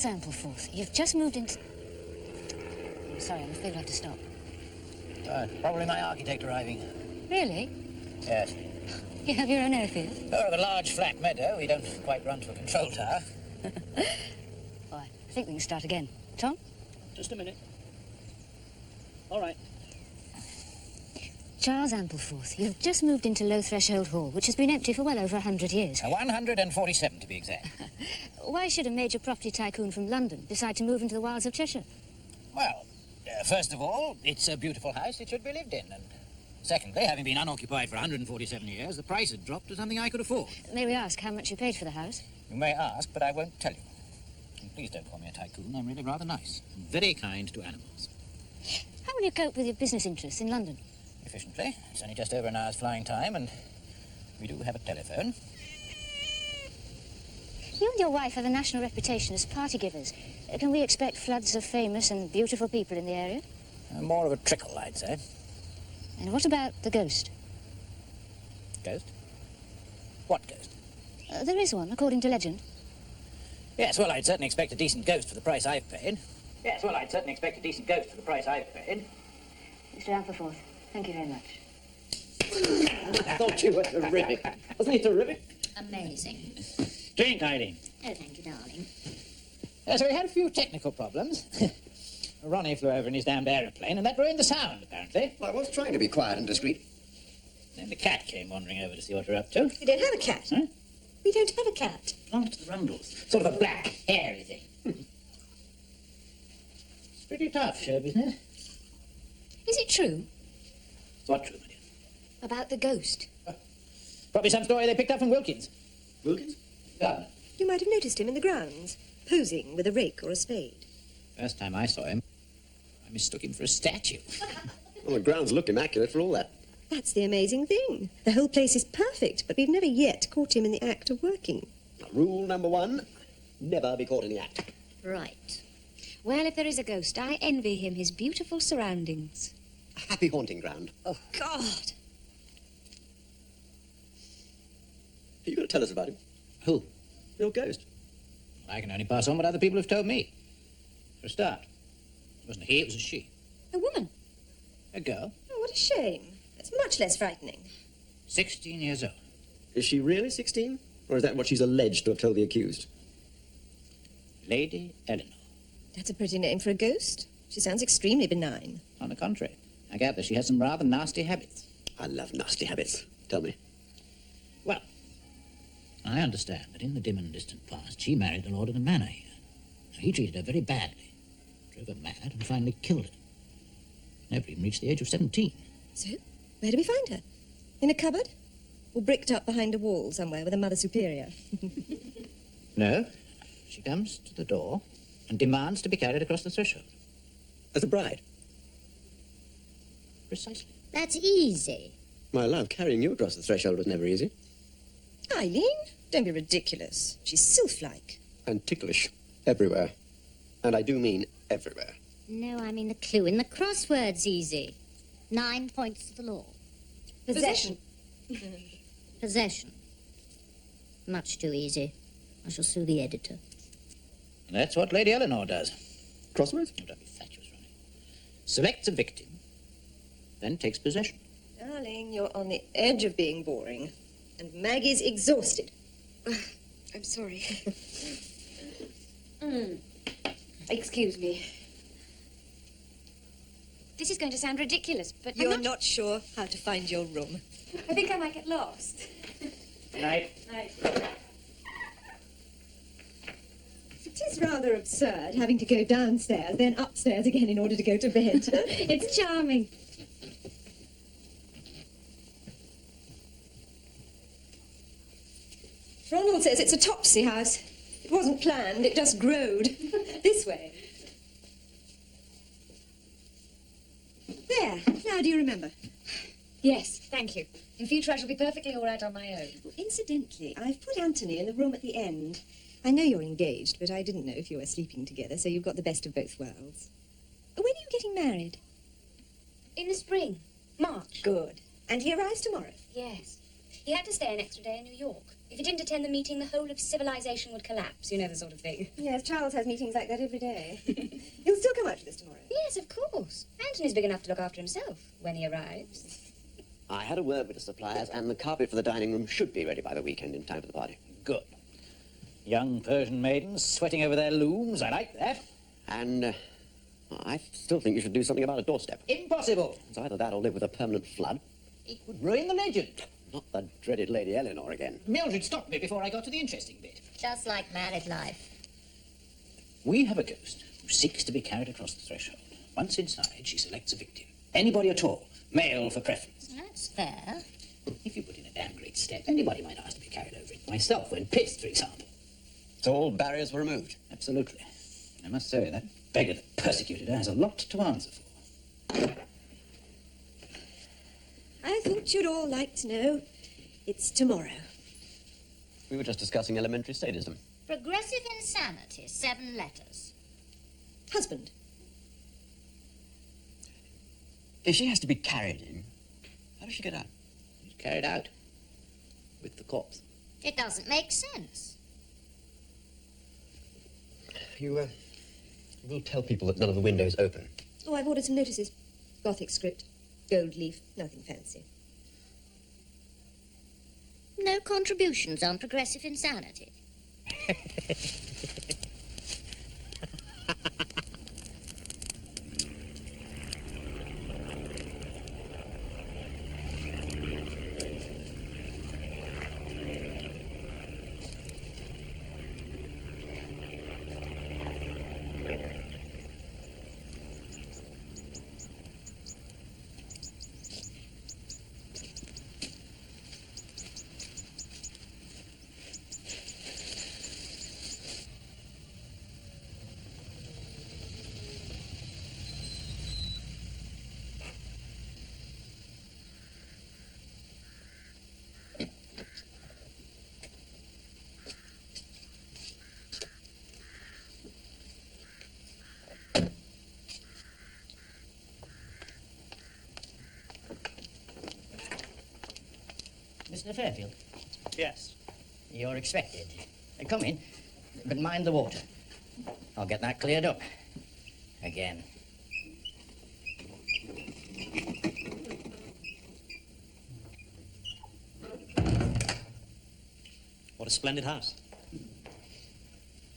Amplefort, you've just moved into... I'm sorry, I'm afraid I'll have to stop. Probably my architect arriving. Really? Yes. You have your own airfield? Oh, of a large flat meadow. We don't quite run to a control tower. Oh, I think we can start again. Tom? Just a minute. All right. Charles Amplefort, you've just moved into Low Threshold Hall, which has been empty for well over 100 years. 147, to be exact. Why should a major property tycoon from London decide to move into the wilds of Cheshire? Well, first of all, it's a beautiful house. It should be lived in. And secondly, having been unoccupied for 147 years, the price had dropped to something I could afford. May we ask how much you paid for the house? You may ask, but I won't tell you. And please don't call me a tycoon. I'm really rather nice and very kind to animals. How will you cope with your business interests in London? Efficiently. It's only just over an hour's flying time, and we do have a telephone. You and your wife have a national reputation as party givers. Can we expect floods of famous and beautiful people in the area? More of a trickle, I'd say. And what about the ghost? Ghost? What ghost? There is one, according to legend. Yes, well, I'd certainly expect a decent ghost for the price I've paid. Mr. Amplefort, thank you very much. I thought you were terrific. Wasn't he terrific? Amazing. Drink, Eileen. Oh, thank you, darling. So we had a few technical problems. Ronnie flew over in his damned aeroplane, and that ruined the sound, apparently. Well, I was trying to be quiet and discreet. Then the cat came wandering over to see what we're up to. We don't have a cat. Huh? We don't have a cat. Belongs to the Rundles. Sort of a black, hairy thing. It's pretty tough, show business. Is it true? What true, my dear? About the ghost? Probably some story they picked up from Wilkins. Wilkins? Gardener. You might have noticed him in the grounds, posing with a rake or a spade. First time I saw him, I mistook him for a statue. Well, the grounds look immaculate for all that. That's the amazing thing. The whole place is perfect, but we've never yet caught him in the act of working. Rule number 1, never be caught in the act. Right. Well, if there is a ghost, I envy him his beautiful surroundings. A happy haunting ground. Oh, God. Are you going to tell us about him? Who? Your ghost. I can only pass on what other people have told me. For a start, it wasn't a he, it was a she. A woman? A girl. Oh, what a shame. That's much less frightening. 16 years old. Is she really 16? Or is that what she's alleged to have told the accused? Lady Elinor. That's a pretty name for a ghost. She sounds extremely benign. On the contrary, I gather she has some rather nasty habits. I love nasty habits. Tell me. Well, I understand that in the dim and distant past, she married the lord of the manor here. He treated her very badly, drove her mad, and finally killed her. Never even reached the age of 17. So, where do we find her? In a cupboard? Or bricked up behind a wall somewhere with a Mother Superior? No, she comes to the door and demands to be carried across the threshold. As a bride? Precisely. That's easy. My love, carrying you across the threshold was never easy. Eileen, don't be ridiculous. She's sylph-like. And ticklish. Everywhere. And I do mean everywhere. No, I mean the clue in the crossword's easy. 9 points to the law. Possession. Possession. Much too easy. I shall sue the editor. And that's what Lady Elinor does. Crosswords? Oh, don't be fatuous, Ronnie. Selects a victim, then takes possession. Darling, you're on the edge of being boring. And Maggie's exhausted. I'm sorry. Excuse me. This is going to sound ridiculous, but You're not sure how to find your room. I think I might get lost. Good night. Night. It is rather absurd having to go downstairs, then upstairs again in order to go to bed. It's charming. Ronald says it's a Topsy house. It wasn't planned, it just growed. This way. There, now do you remember? Yes, thank you. In future, I shall be perfectly all right on my own. Well, incidentally, I've put Anthony in the room at the end. I know you're engaged, but I didn't know if you were sleeping together, so you've got the best of both worlds. When are you getting married? In the spring. March. Good. And he arrives tomorrow. Yes. He had to stay an extra day in New York. If he didn't attend the meeting, the whole of civilization would collapse. You know the sort of thing. Yes, Charles has meetings like that every day. You'll still come out to this tomorrow? Yes, of course. Anthony's big enough to look after himself when he arrives. I had a word with the suppliers, and the carpet for the dining room should be ready by the weekend in time for the party. Good. Young Persian maidens sweating over their looms. I like that. And I still think you should do something about a doorstep. Impossible. It's either that or live with a permanent flood. It would ruin the legend. Not the dreaded Lady Elinor again. Mildred stopped me before I got to the interesting bit. Just like married life. We have a ghost who seeks to be carried across the threshold. Once inside, she selects a victim. Anybody at all. Male for preference. That's fair. If you put in a damn great step, anybody might ask to be carried over it. Myself, when pissed, for example. So all barriers were removed. Absolutely. I must say, that beggar that persecuted her has a lot to answer for. I thought you'd all like to know. It's tomorrow. We were just discussing elementary sadism. Progressive insanity, 7 letters. Husband. If she has to be carried in, how does she get out? She's carried out with the corpse. It doesn't make sense. You will tell people that none of the windows open. Oh, I've ordered some notices. Gothic script. Gold leaf. Nothing fancy. No contributions on progressive insanity. Mr. Fairfield, Yes. you're expected. Come in, but mind the water. I'll get that cleared up. Again. What a splendid house.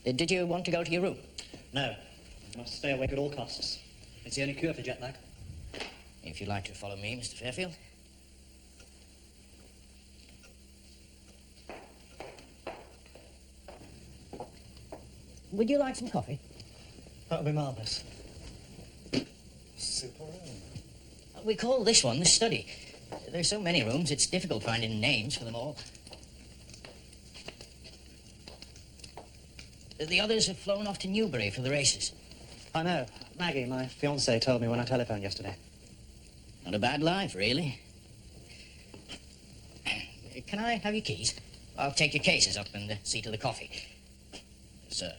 Did you want to go to your room? No. Must stay awake at all costs. It's the only cure for jet lag. If you'd like to follow me, Mr. Fairfield. Would you like some coffee? That would be marvellous. Super room. We call this one the study. There's so many rooms, it's difficult finding names for them all. The others have flown off to Newbury for the races. I know. Maggie, my fiancée, told me when I telephoned yesterday. Not a bad life, really. Can I have your keys? I'll take your cases up and see to the coffee. Sir.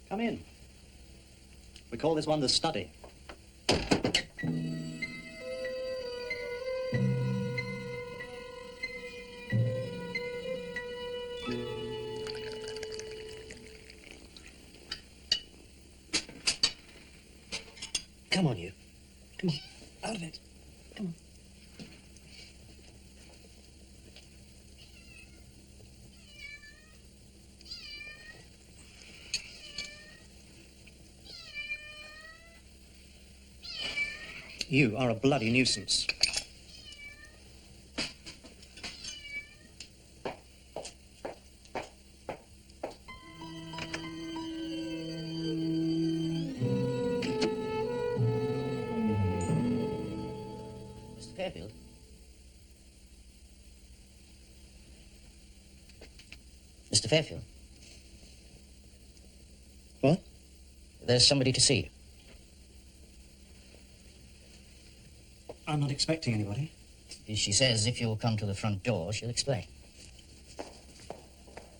Come in. We call this one the study. Come on, you. Come on. Out of it. Come on. You are a bloody nuisance. Mr. Fairfield? Mr. Fairfield? What? There's somebody to see you. I'm not expecting anybody. She says if you'll come to the front door, she'll explain.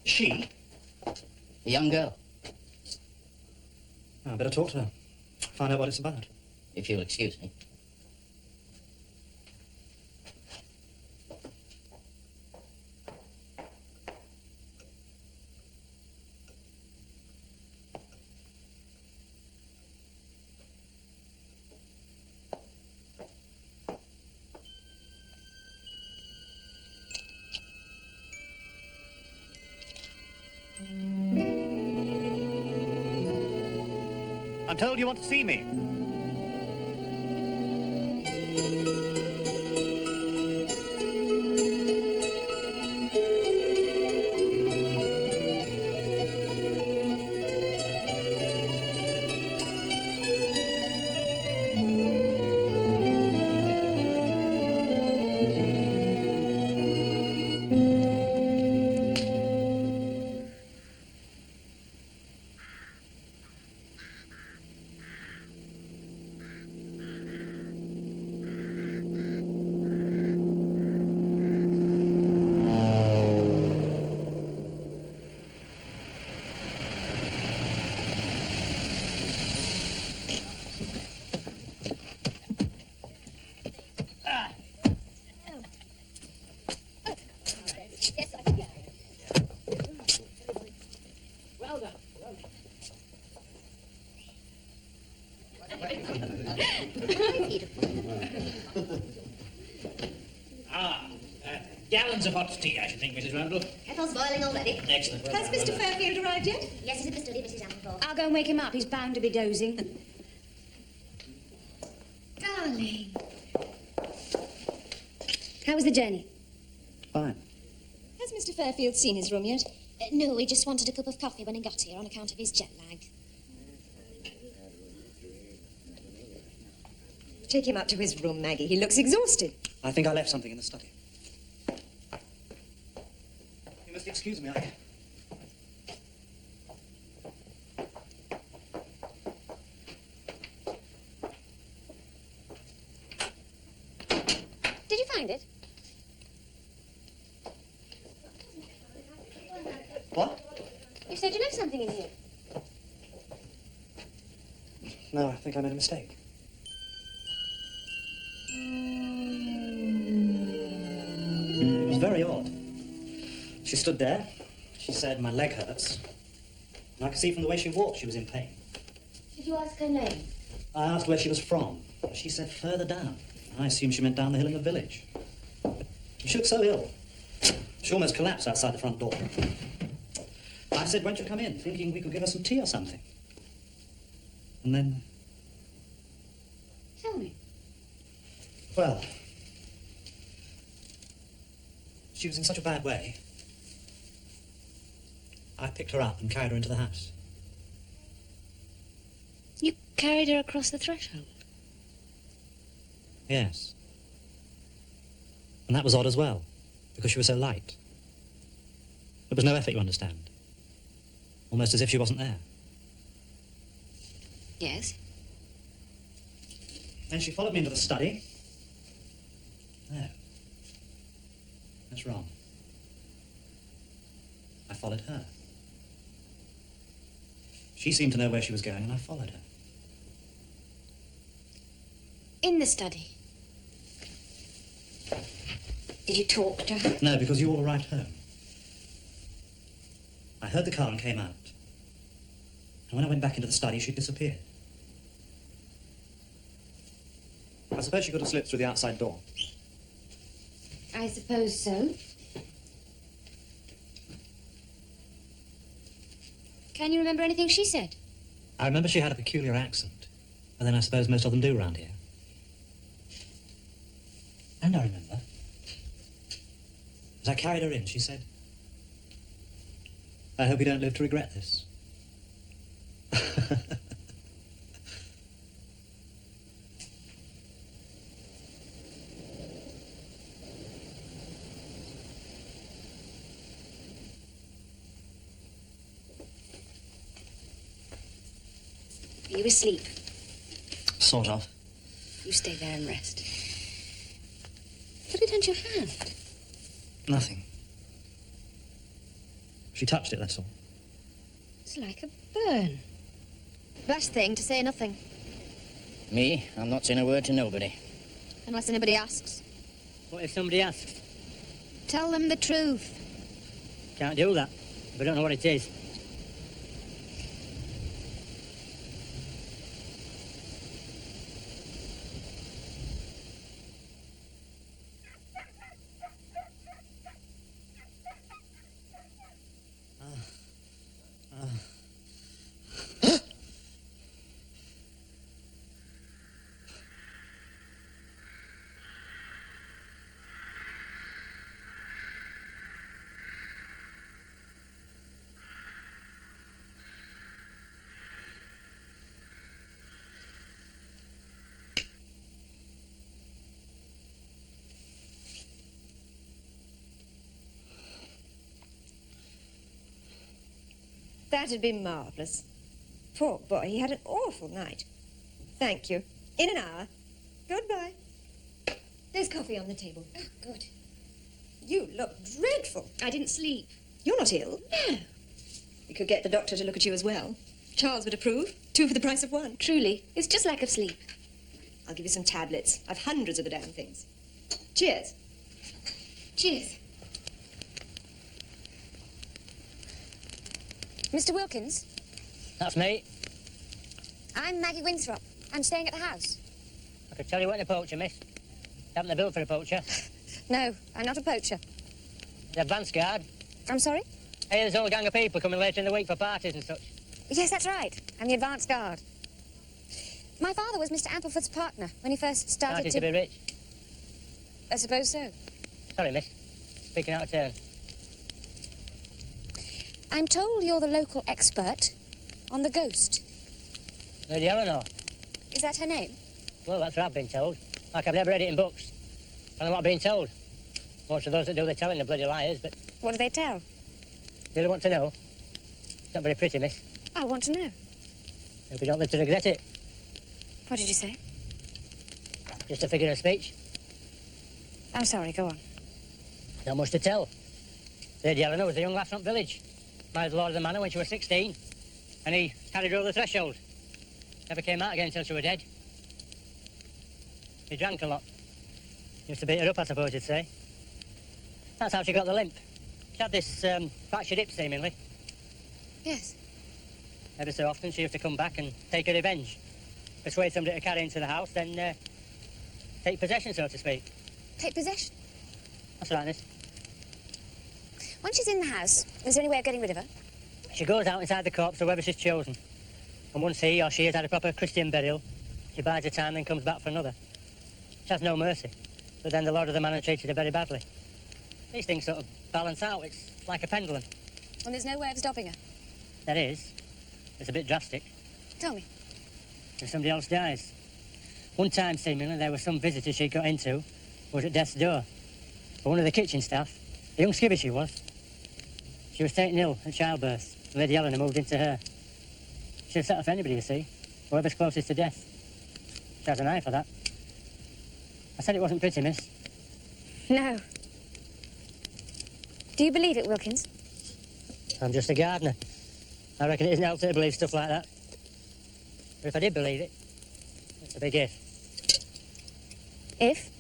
She? The young girl, I better talk to her. Find out what it's about. if you'll excuse me. I'm told you want to see me. Gallons of hot tea, I should think, Mrs. Rundle. Kettle's boiling already. Excellent. Has Mr. Fairfield arrived yet? Yes, he's in the study, Mrs. Amplefort. I'll go and wake him up. He's bound to be dozing. Darling. How was the journey? Fine. Has Mr. Fairfield seen his room yet? No, he just wanted a cup of coffee when he got here on account of his jet lag. Take him up to his room, Maggie. He looks exhausted. I think I left something in the study. You must excuse me, Did you find it? What? You said you left something in here. No, I think I made a mistake. It was very odd. She stood there. She said, "My leg hurts." And I could see from the way she walked she was in pain. Did you ask her name? I asked where she was from. She said further down. I assumed she meant down the hill in the village. She looked so ill. She almost collapsed outside the front door. I said, "Won't you come in?" thinking we could give her some tea or something. And then, Tell me. well, she was in such a bad way. I picked her up and carried her into the house. You carried her across the threshold. Yes. And that was odd as well, because she was so light. There was no effort, you understand. Almost as if she wasn't there. Yes. Then she followed me into the study. No. That's wrong. I followed her. She seemed to know where she was going, and I followed her. In the study. Did you talk to her? No, because you all arrived home. I heard the car and came out. And when I went back into the study, she'd disappeared. I suppose she could have slipped through the outside door. I suppose so. Can you remember anything she said? I remember she had a peculiar accent. And then I suppose most of them do round here. And I remember, as I carried her in, she said, "I hope you don't live to regret this." Are you asleep? Sort of. You stay there and rest. What have you done to your hand? Nothing. She touched it, that's all. It's like a burn. Best thing to say nothing, Me, I'm not saying a word to nobody. unless anybody asks. What if somebody asks? Tell them the truth. Can't do that. If I don't know what it is. That'd be marvellous. Poor boy, he had an awful night. Thank you. In an hour. Goodbye. There's coffee on the table. Oh, good. You look dreadful. I didn't sleep. You're not ill. No. We could get the doctor to look at you as well. Charles would approve. 2 for the price of 1. Truly, it's just lack of sleep. I'll give you some tablets. I've hundreds of the damn things. Cheers. Cheers. Mr. Wilkins, That's me. I'm Maggie Winthrop. I'm staying at the house. I could tell you weren't a poacher, miss. Haven't the bill for a poacher. No, I'm not a poacher. The advance guard. I'm sorry? Hey, there's a whole gang of people coming later in the week for parties and such. Yes, that's right. I'm the advance guard. My father was Mr. Amplefort's partner when he first started Started to be rich. I suppose so. Sorry, miss. Speaking out of turn. I'm told you're the local expert on the ghost. Lady Elinor. Is that her name? Well, that's what I've been told. Like I've never read it in books. And I'm not being told. Most of those that do the telling are bloody liars, but What do they tell? do they want to know? It's not very pretty, miss. I want to know. Hope you don't live to regret it. What did you say? Just a figure of speech. I'm sorry, go on. Not much to tell. Lady Elinor was a young lass from village. Married the lord of the manor when she was 16. And he carried her over the threshold. Never came out again until she was dead. He drank a lot. Used to beat her up, I suppose you'd say. That's how she got the limp. She had this fractured hip, seemingly. Yes. Every so often she used to come back and take her revenge. Persuade somebody to carry into the house, then take possession, so to speak. Take possession. That's right, miss. When she's in the house, is there any way of getting rid of her? She goes out inside the corpse, whoever she's chosen. And once he or she has had a proper Christian burial, she bides her time, then comes back for another. She has no mercy. But then the lord of the manor treated her very badly. These things sort of balance out. It's like a pendulum. And there's no way of stopping her? There is. It's a bit drastic. Tell me. If somebody else dies. One time, seemingly, there was some visitor she got into who was at death's door. But one of the kitchen staff, a young skivvy she was taken ill at childbirth. Lady Elinor moved into her. She'll settle for anybody, you see. Whoever's closest to death. She has an eye for that. I said it wasn't pretty, miss. No. Do you believe it, Wilkins? I'm just a gardener. I reckon it isn't helpful to believe stuff like that. But if I did believe it, it's a big if. If?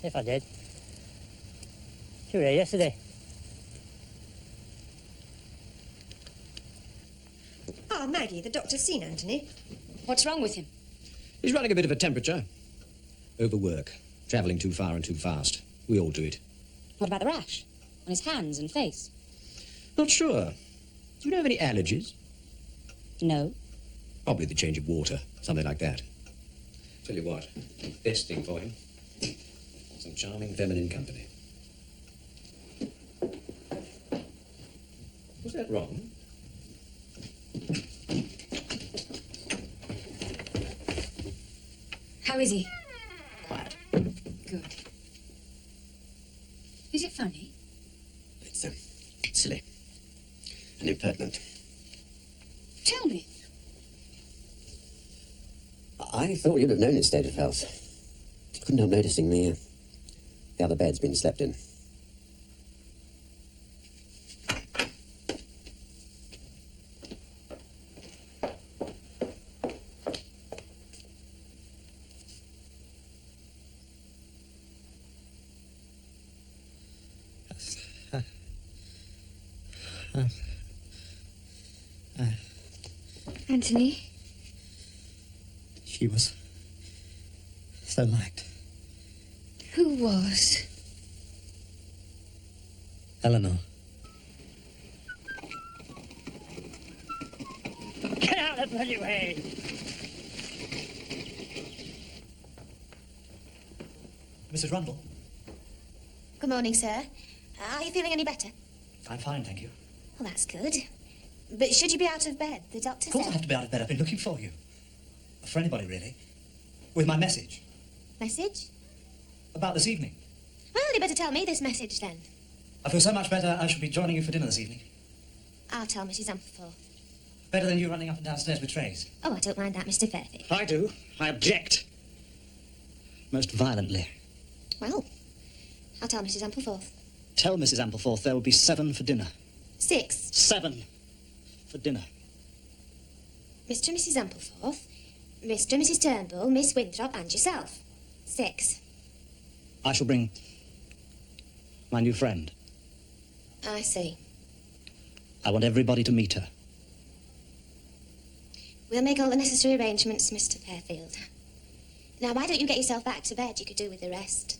If I did. She were here yesterday. Ah, Maggie, the doctor's seen Anthony. What's wrong with him? He's running a bit of a temperature. Overwork. Travelling too far and too fast. We all do it. What about the rash? On his hands and face? Not sure. Do you know of any allergies? No. Probably the change of water. Something like that. Tell you what. Best thing for him. Some charming feminine company. Was that wrong? How is he? Quiet. Good. Is it funny? It's silly and impertinent. Tell me. I thought you'd have known his state of health. Couldn't help noticing the other bed's been slept in. Anthony? She was so liked. Who was? Elinor. Get out of the bloody way! Mrs. Rundle? Good morning, sir. Are you feeling any better? I'm fine, thank you. Well, that's good. But should you be out of bed? The doctor Of course I said... have to be out of bed. I've been looking for you. For anybody, really. With my message. Message? About this evening. Well, you better tell me this message, then. I feel so much better, I shall be joining you for dinner this evening. I'll tell Mrs. Amplefort. Better than you running up and downstairs with trays. Oh, I don't mind that, Mr. Fairfield. I do. I object. Most violently. Well, I'll tell Mrs. Amplefort. Tell Mrs. Amplefort there will be 7 for dinner. 6. 7 for dinner. Mr. and Mrs. Amplefort, Mr. and Mrs. Turnbull, Miss Winthrop, and yourself. 6. I shall bring my new friend. I see. I want everybody to meet her. We'll make all the necessary arrangements, Mr. Fairfield. Now, why don't you get yourself back to bed? You could do with the rest.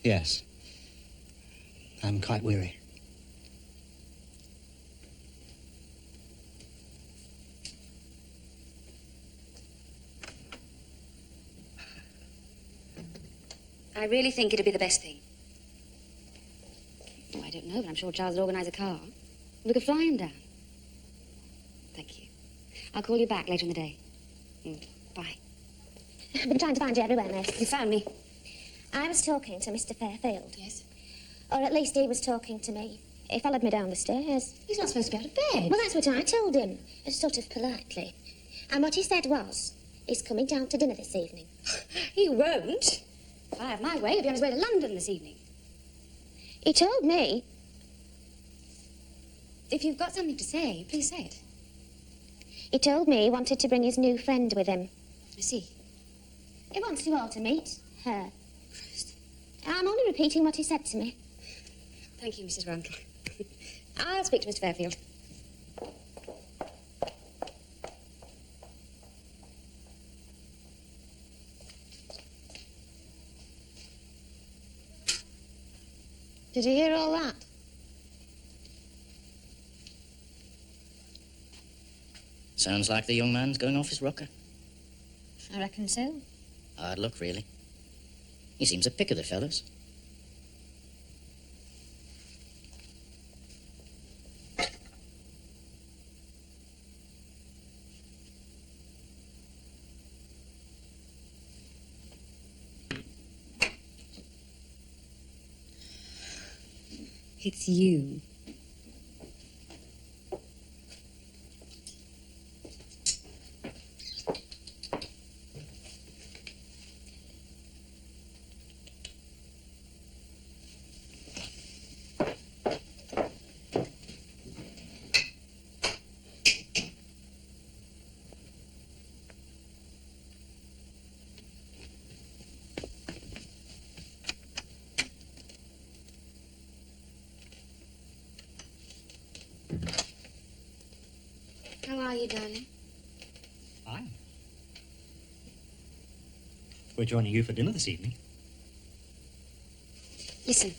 Yes. I'm quite weary. I really think it'd be the best thing. Oh, I don't know, but I'm sure Charles would organise a car. We could fly him down. Thank you. I'll call you back later in the day. Bye. I've been trying to find you everywhere, miss. You found me? I was talking to Mr. Fairfield. Yes. Or at least he was talking to me. He followed me down the stairs. He's not supposed to be out of bed. Well, that's what I told him, sort of politely. And what he said was, he's coming down to dinner this evening. He won't. If I have my way, he'll be on his way to London this evening. He told me. If you've got something to say, please say it. He told me he wanted to bring his new friend with him. I see. He wants you all to meet her. I'm only repeating what he said to me. Thank you, Mrs. Rundle. I'll speak to Mr. Fairfield. Did you hear all that? Sounds like the young man's going off his rocker. I reckon so. Hard luck, really. He seems a pick of the fellas. It's you. How are you, darling? Fine. we're joining you for dinner this evening. Listen,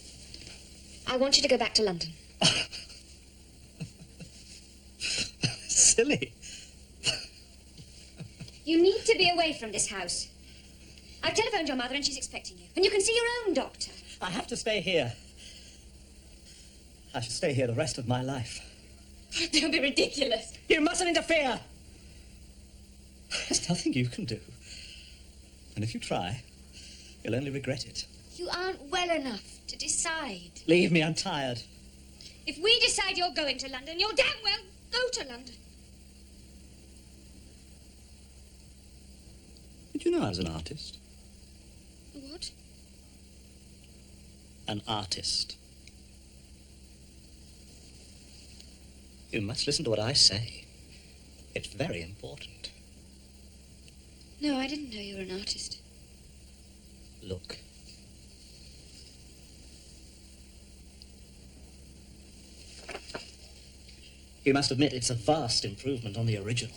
I want you to go back to London. Silly. You need to be away from this house. I've telephoned your mother and she's expecting you. And you can see your own doctor. I have to stay here. I shall stay here the rest of my life. Don't be ridiculous. You mustn't interfere! There's nothing you can do. And if you try, you'll only regret it. You aren't well enough to decide. Leave me, I'm tired. If we decide you're going to London, you'll damn well go to London. Did you know I was an artist? What? An artist. You must listen to what I say. It's very important. No, I didn't know you were an artist. Look. You must admit it's a vast improvement on the original.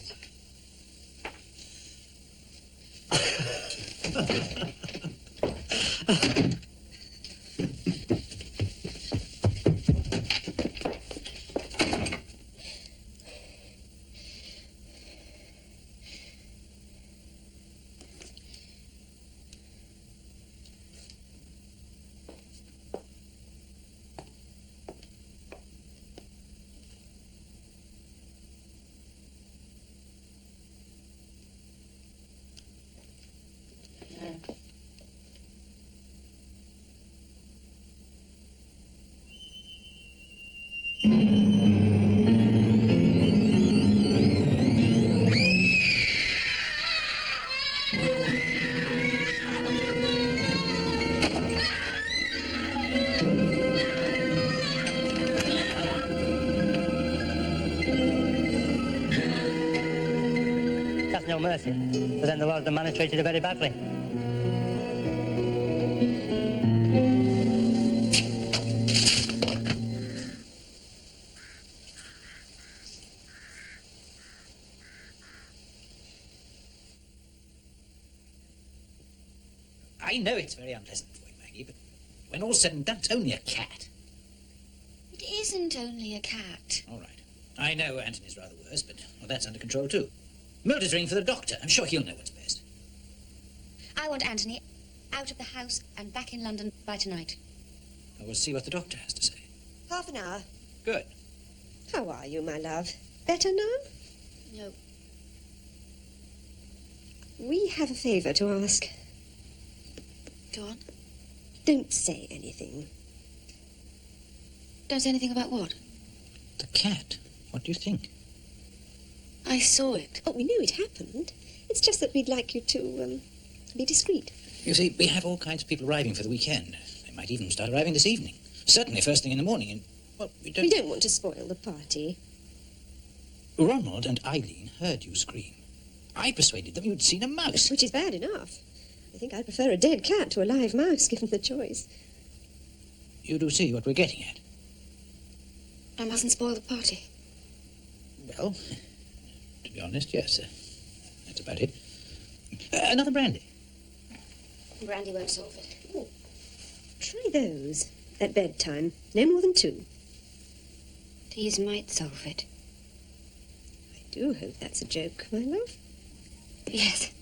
That's no mercy. But then the Lord of the Manor treated her very badly. I know it's very unpleasant for you, Maggie, but when all's said and done, it's only a cat. It isn't only a cat. All right. I know Anthony's rather worse, but well, that's under control too. Mildred's ringing for the doctor. I'm sure he'll know what's best. I want Anthony out of the house and back in London by tonight. I will see what the doctor has to say. Half an hour. Good. How are you, my love? Better now? No. We have a favour to ask. Go on. Don't say anything. Don't say anything about what? The cat. What do you think? I saw it. Oh, we knew it happened. It's just that we'd like you to, be discreet. You see, we have all kinds of people arriving for the weekend. They might even start arriving this evening. Certainly first thing in the morning, and, well, we don't want to spoil the party. Ronald and Eileen heard you scream. I persuaded them you'd seen a mouse. Which is bad enough. I think I'd prefer a dead cat to a live mouse, given the choice. You do see what we're getting at. I mustn't spoil the party. Well, to be honest, yes. That's about it. Another brandy. Brandy won't solve it. Oh, try those at bedtime. No more than 2. These might solve it. I do hope that's a joke, my love. Yes.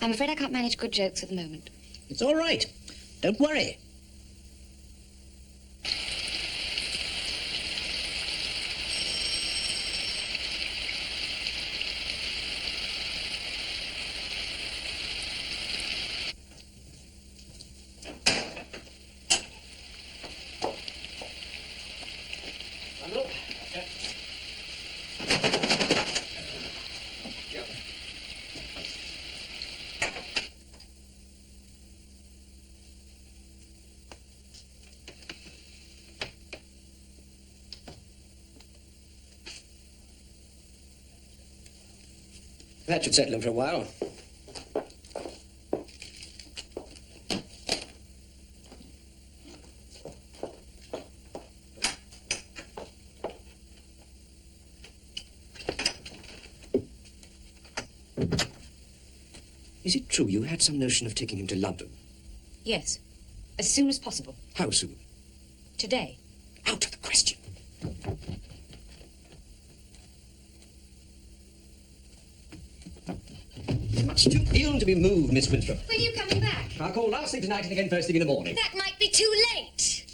I'm afraid I can't manage good jokes at the moment. It's all right. Don't worry. That should settle him for a while. Is it true you had some notion of taking him to London? Yes. As soon as possible. How soon? Today. Out of the question. You're much too ill to be moved, Miss Winthrop. When are you coming back? I'll call last thing tonight and again first thing in the morning. That might be too late.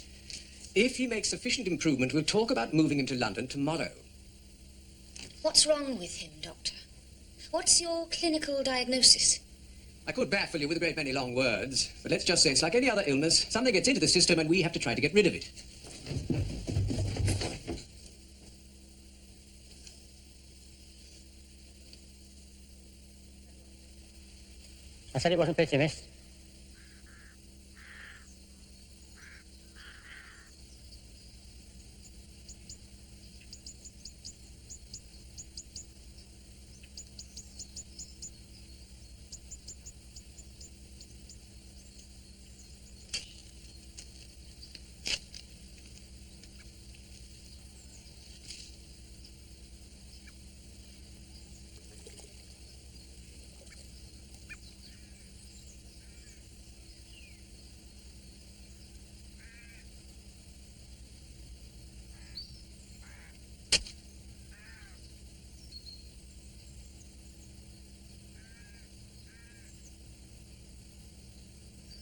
If he makes sufficient improvement, we'll talk about moving him to London tomorrow. What's wrong with him, Doctor? What's your clinical diagnosis? I could baffle you with a great many long words, but let's just say it's like any other illness. Something gets into the system and we have to try to get rid of it. I said it wasn't pretty, miss.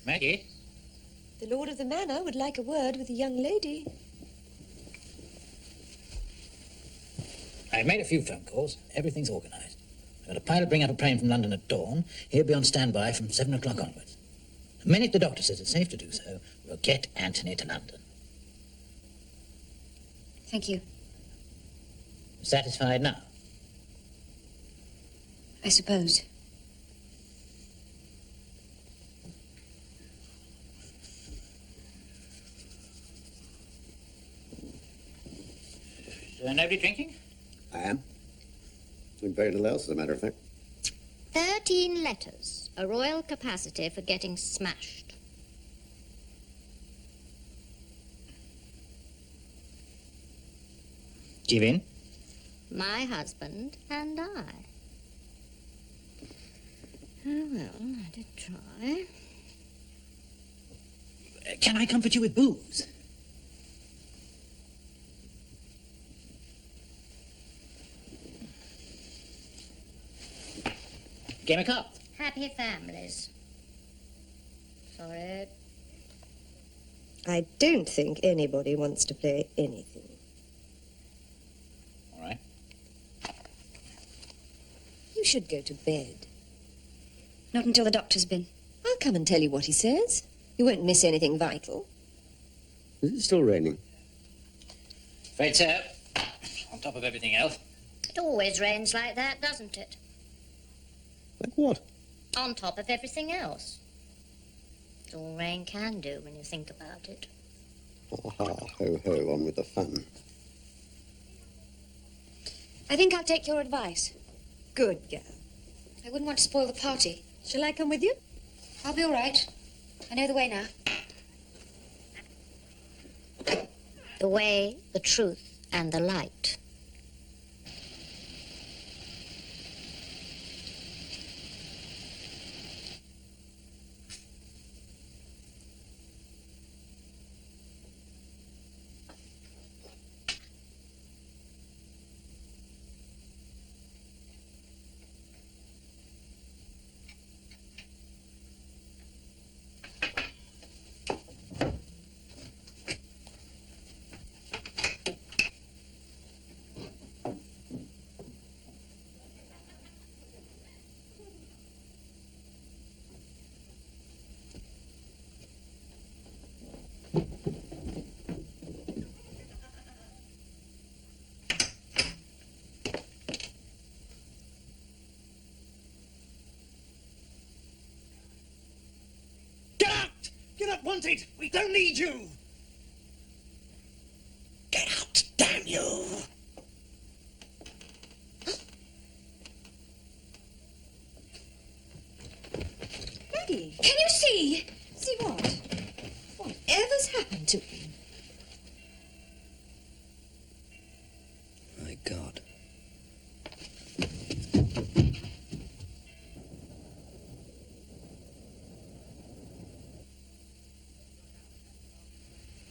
Maggie? The lord of the manor would like a word with the young lady. I've made a few phone calls. Everything's organised. I've got a pilot bring up a plane from London at dawn. He'll be on standby from 7 o'clock onwards. The minute the doctor says it's safe to do so, we'll get Anthony to London. Thank you. Satisfied now? I suppose. Nobody drinking? I am. Doing very little else, as a matter of fact. 13 letters. A royal capacity for getting smashed. Give in. My husband and I. Oh, well, I did try. Can I comfort you with booze? Game of cards. Happy families. Sorry. I don't think anybody wants to play anything. All right. You should go to bed. Not until the doctor's been. I'll come and tell you what he says. You won't miss anything vital. Is it still raining? Afraid so. On top of everything else. It always rains like that, doesn't it? Like what? On top of everything else. It's all rain can do when you think about it. Ha ha, ho ho, on with the fun. I think I'll take your advice. Good girl. I wouldn't want to spoil the party. Shall I come with you? I'll be all right. I know the way now. The way, the truth, and the light. You're not wanted. We don't need you. Get out, damn you. Maggie, Can you see? see what? Whatever's happened to him? My God.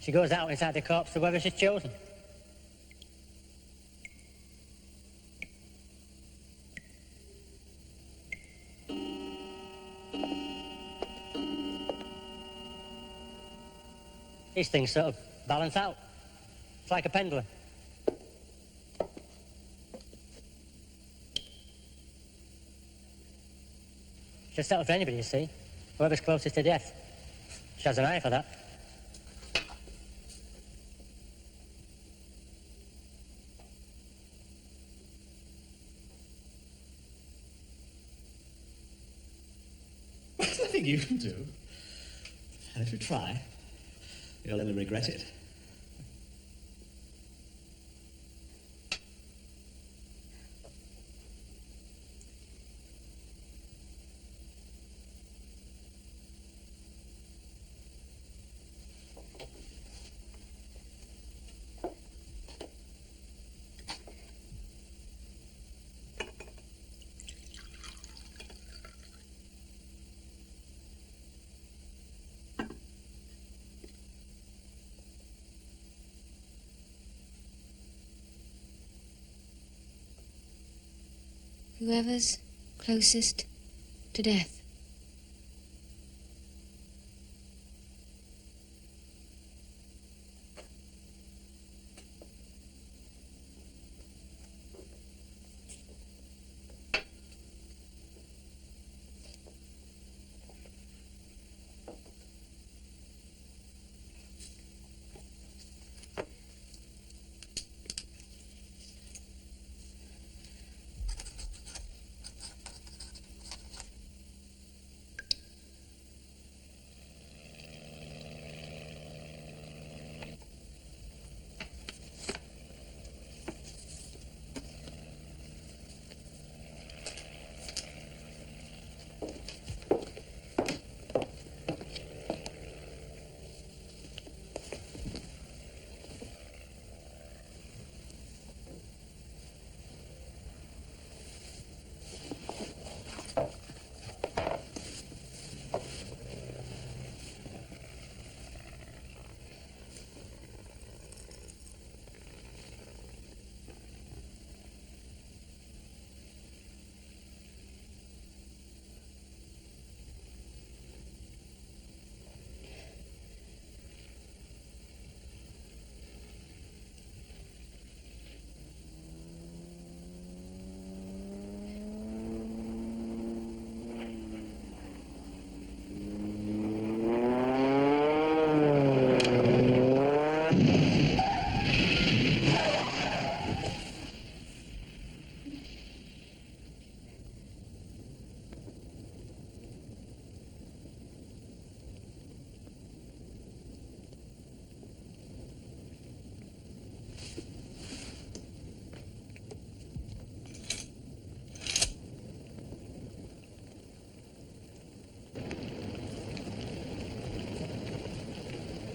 She goes out inside the corpse to whoever she's chosen. These things sort of balance out. It's like a pendulum. She'll settle for anybody, you see. Whoever's closest to death. She has an eye for that. There's nothing you can do. And if you try, you'll only regret it. Whoever's closest to death.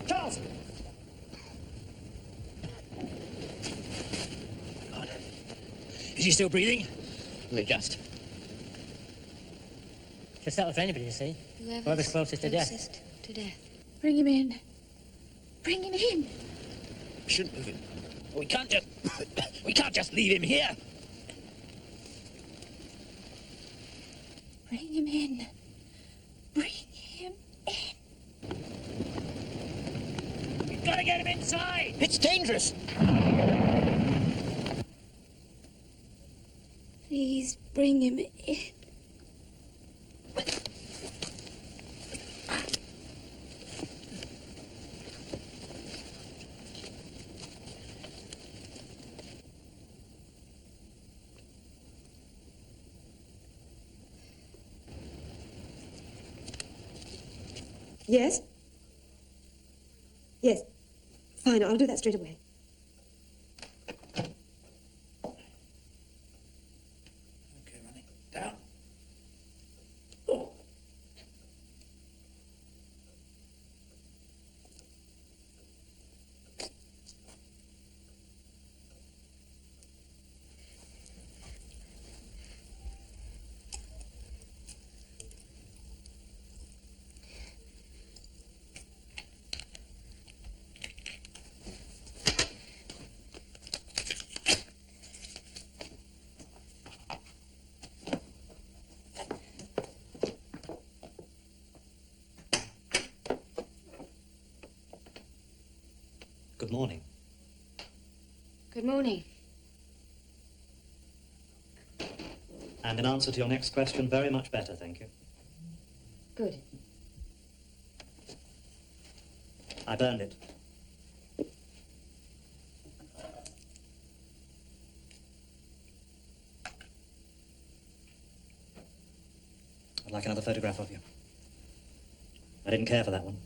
Charles! God. Is he still breathing? Only just. She'll settle for anybody, you see. Whoever's closest to death. To death. Bring him in. Bring him in. We shouldn't move him. We can't just... we can't just leave him here. Bring him in. Bring him in. We've got to get him inside. It's dangerous. Please bring him in. Yes? Yes. Fine, I'll do that straight away. Okay, running. Down. Oh. morning. Good morning. And in answer to your next question, very much better, thank you. Good. I burned it. I'd like another photograph of you. I didn't care for that one.